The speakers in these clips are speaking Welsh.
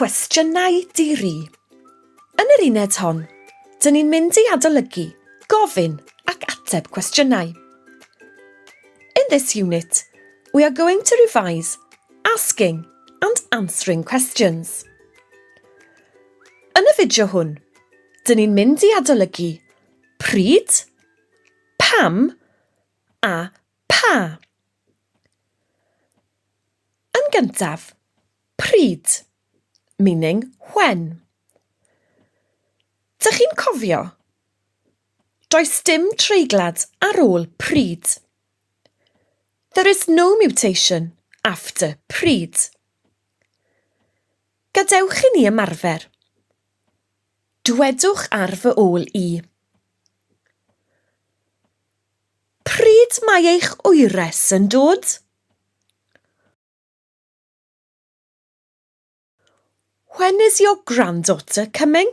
Cwestiynau diri. Yn yr uned hon, dyn ni'n mynd i adolygu, gofyn ac ateb cwestiynau. In this unit, we are going to revise asking and answering questions. Yn y fideo hwn, dyn ni'n mynd i adolygu pryd, pam a pa. Yn gyntaf, pryd, meaning when. Dych chi'n cofio? Does dim treiglad ar ôl pryd. There is no mutation after pryd. Gadewch i ni ymarfer. Dywedwch ar fy ôl i. Pryd mae eich wyres yn dod? When is your granddaughter coming?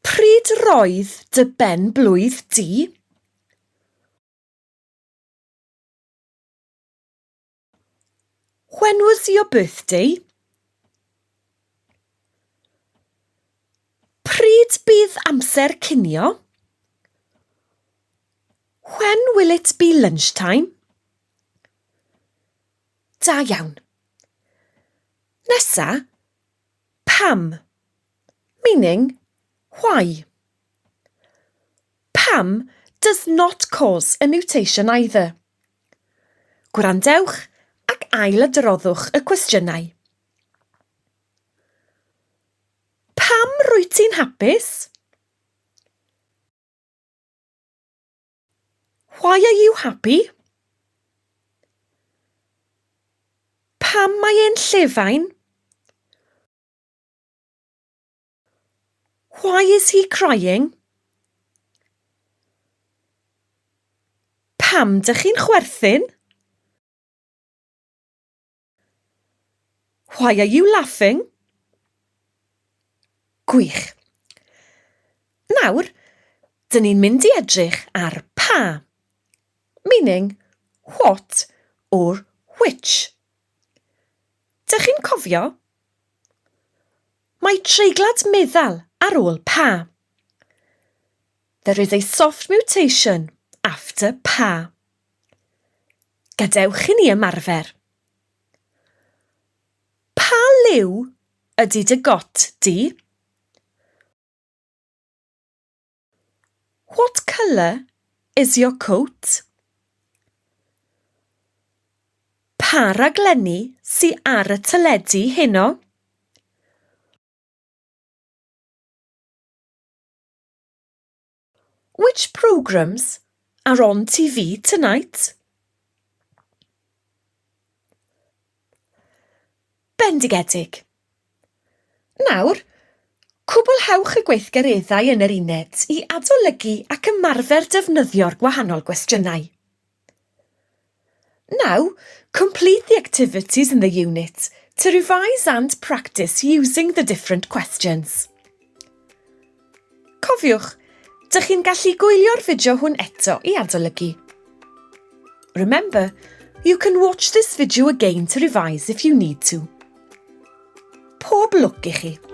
Pryd roedd dy ben blwydd di? When was your birthday? Pryd bydd amser cinio? When will it be lunchtime? Da iawn. Nesa, pam, meaning why. Pam does not cause a mutation either. Gwrandewch ac ailadroddwch y cwestiynau. Pam rwyt ti'n hapus? Why are you happy? Pam mae e'n Sylfaen? Why is he crying? Pam dych chi'n chwerthin? Why are you laughing? Gwych. Nawr, dyn ni'n mynd i edrych ar pa, meaning what or which. Dych chi'n cofio? Mae treiglad meddal ar ôl pa. There is a soft mutation after pa. Gadewch i ni ymarfer. Pa liw ydy dy got di? What colour is your coat? Pa raglenni sy ar y teledu heno? Which programmes are on TV tonight? Bendigedig. Nawr, cwblhewch y gweithgareddau yn yr uned i adolygu ac ymarfer defnyddio'r gwahanol gwestiynau. Now, complete the activities in the unit to revise and practice using the different questions. Cofiwch, dych chi'n gallu gwylio'r fideo hwn eto i adolygu. Remember, you can watch this video again to revise if you need to. Pob lwc i chi!